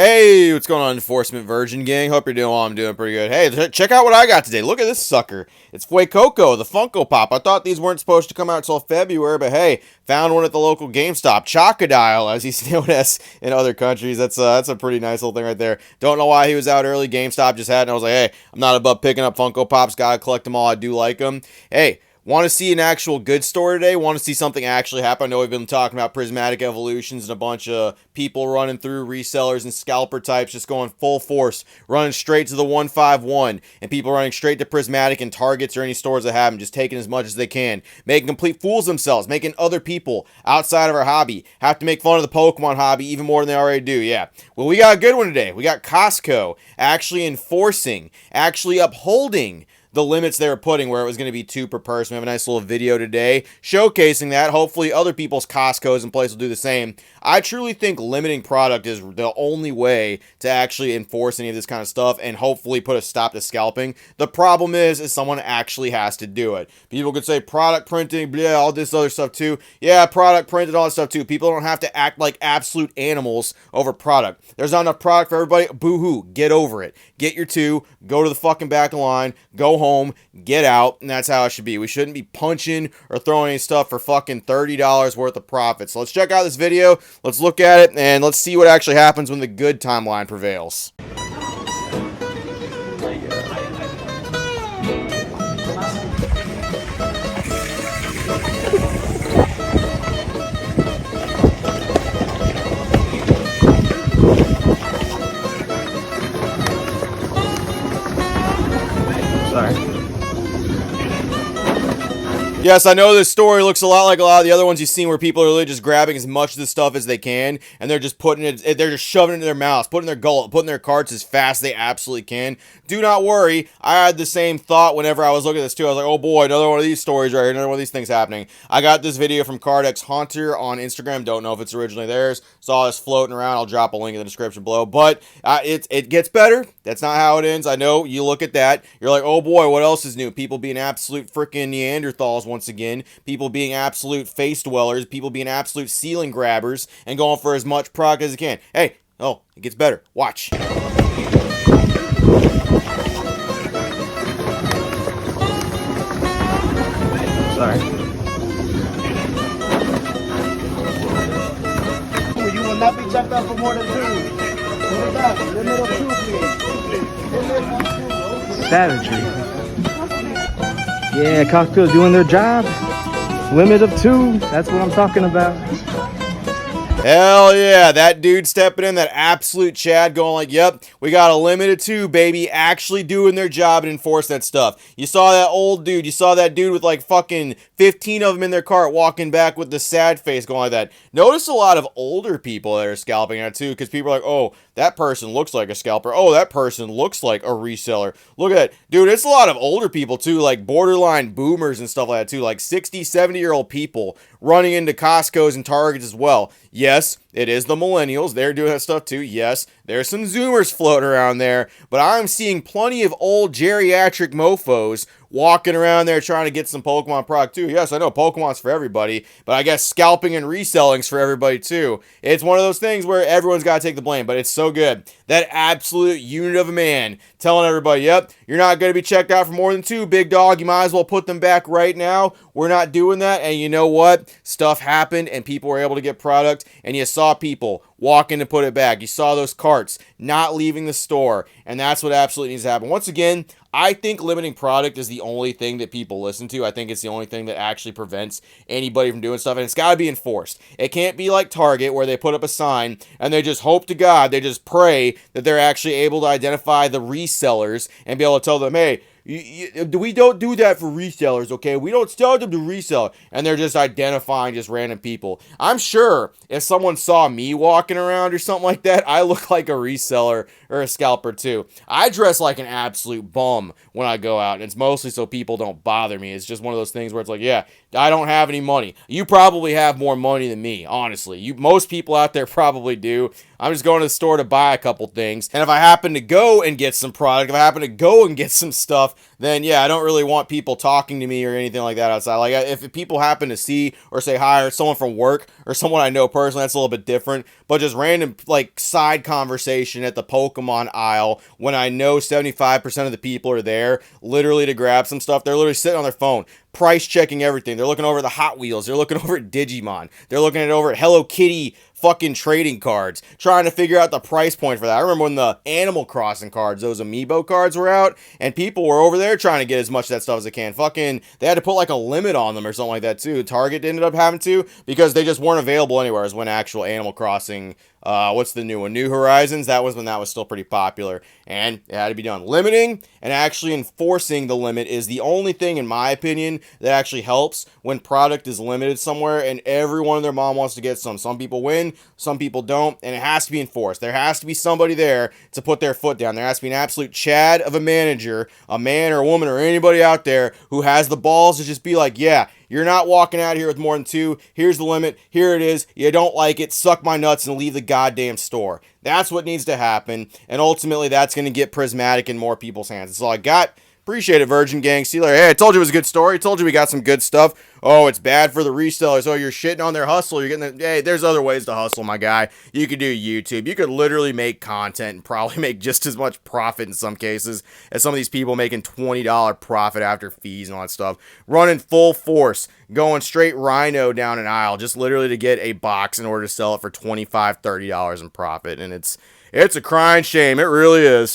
Hey, what's going on, Enforcement Virgin Gang? Hope you're doing well. I'm doing pretty good. Hey, check out what I got today. Look at this sucker. It's Fuecoco, the Funko Pop. I thought these weren't supposed to come out until February, but hey, found one at the local GameStop. Chocodile, as he's known as in other countries. That's a pretty nice little thing right there. Don't know why he was out early. GameStop just had it, and I was like, hey, I'm not above picking up Funko Pops. Gotta collect them all. I do like them. Hey, want to see an actual good store today? Want to see something actually happen? I know we've been talking about prismatic evolutions and a bunch of people running through, resellers and scalper types just going full force, running straight to the 151, and people running straight to prismatic and Targets or any stores that have them, just taking as much as they can, making complete fools themselves, making other people outside of our hobby have to make fun of the Pokemon hobby even more than they already do. Yeah. Well, we got a good one today. We got Costco actually enforcing, actually upholding the limits they were putting, where it was going to be 2 per person. We have a nice little video today showcasing that. Hopefully other people's Costco's in place will do the same. I truly think limiting product is the only way to actually enforce any of this kind of stuff and hopefully put a stop to scalping. The problem is someone actually has to do it. People could say product printing, blah, all this other stuff too. Yeah, product printed, all that stuff too. People don't have to act like absolute animals over product. There's not enough product for everybody. Boo-hoo. Get over it. Get your 2. Go to the fucking back of the line. Go home, get out, and that's how it should be. We shouldn't be punching or throwing any stuff for fucking $30 worth of profit. So let's check out this video, let's look at it, and let's see what actually happens when the good timeline prevails. Sorry. Yes, I know this story looks a lot like a lot of the other ones you've seen where people are really just grabbing as much of the stuff as they can and they're just putting it, they're just shoving it into their mouths, putting their gullet, putting their carts as fast as they absolutely can. Do not worry. I had the same thought whenever I was looking at this too. I was like, oh boy, another one of these stories right here, another one of these things happening. I got this video from Cardex Haunter on Instagram. Don't know if it's originally theirs. Saw this floating around. I'll drop a link in the description below. But it gets better. That's not how it ends. I know you look at that. You're like, oh boy, what else is new? People being absolute freaking Neanderthals once again. People being absolute face dwellers, people being absolute ceiling grabbers, and going for as much product as they can. Hey, oh, it gets better. Watch. Sorry. You will not be checked out for more than 2. Limit of 2, please. Savagery. Yeah, Costco's doing their job. Limit of 2. That's what I'm talking about. Hell yeah, that dude stepping in, that absolute Chad going like, yep, we got a limit of 2, baby, actually doing their job and enforce that stuff. You saw that old dude, you saw that dude with like fucking 15 of them in their cart walking back with the sad face going like that. Notice a lot of older people that are scalping that too, because people are like, oh, that person looks like a scalper. Oh, that person looks like a reseller. Look at that. Dude, it's a lot of older people too, like borderline boomers and stuff like that too, like 60, 70-year-old people running into Costco's and Targets as well. Yes, it is the millennials. They're doing that stuff too. Yes, there's some Zoomers floating around there, but I'm seeing plenty of old geriatric mofos walking around there trying to get some Pokemon product too. Yes, I know Pokemon's for everybody, but I guess scalping and reselling's for everybody too. It's one of those things where everyone's got to take the blame, but it's so good. That absolute unit of a man telling everybody, yep, you're not going to be checked out for more than 2, big dog. You might as well put them back right now. We're not doing that. And you know what? Stuff happened and people were able to get product, and you saw people walking to put it back. You saw those carts not leaving the store, and that's what absolutely needs to happen. Once again, I think limiting product is the only thing that people listen to. I think it's the only thing that actually prevents anybody from doing stuff, and it's got to be enforced. It can't be like Target where they put up a sign and they just hope to God, they just pray that they're actually able to identify the resellers and be able to tell them, hey, we don't do that for resellers, okay? We don't tell them to resell, and they're just identifying just random people. I'm sure if someone saw me walking around or something like that, I look like a reseller or a scalper too. I dress like an absolute bum when I go out, and it's mostly so people don't bother me. It's just one of those things where it's like, yeah, I don't have any money. You probably have more money than me, honestly. Most people out there probably do. I'm just going to the store to buy a couple things. And if I happen to go and get some product, if I happen to go and get some stuff, then yeah, I don't really want people talking to me or anything like that outside. Like if people happen to see or say hi, or someone from work or someone I know personally, that's a little bit different. But just random like side conversation at the Pokemon aisle when I know 75% of the people are there literally to grab some stuff. They're literally sitting on their phone, price checking everything. They're looking over the Hot Wheels. They're looking over at Digimon. They're looking over at Hello Kitty fucking trading cards, trying to figure out the price point for that. I remember when the Animal Crossing cards, those amiibo cards, were out, and people were over there trying to get as much of that stuff as they can. Fucking, they had to put like a limit on them or something like that too. Target ended up having to, because they just weren't available anywhere. As when actual Animal Crossing, what's the new one? New Horizons, that was when that was still pretty popular, and it had to be done. Limiting and actually enforcing the limit is the only thing, in my opinion, that actually helps when product is limited somewhere and everyone and their mom wants to get some. Some people win, some people don't, and it has to be enforced. There has to be somebody there to put their foot down. There has to be an absolute Chad of a manager, a man or a woman or anybody out there who has the balls to just be like, yeah, you're not walking out of here with more than 2. Here's the limit. Here it is. You don't like it, suck my nuts and leave the goddamn store. That's what needs to happen, and ultimately that's going to get Prismatic in more people's hands. That's all I got. Appreciate it, Virgin Gang. See you later. Hey, I told you it was a good story. I told you we got some good stuff. Oh, it's bad for the resellers. Oh, you're shitting on their hustle. You're getting the... Hey, there's other ways to hustle, my guy. You could do YouTube. You could literally make content and probably make just as much profit in some cases as some of these people making $20 profit after fees and all that stuff. Running full force, going straight rhino down an aisle just literally to get a box in order to sell it for $25, $30 in profit. And it's a crying shame. It really is.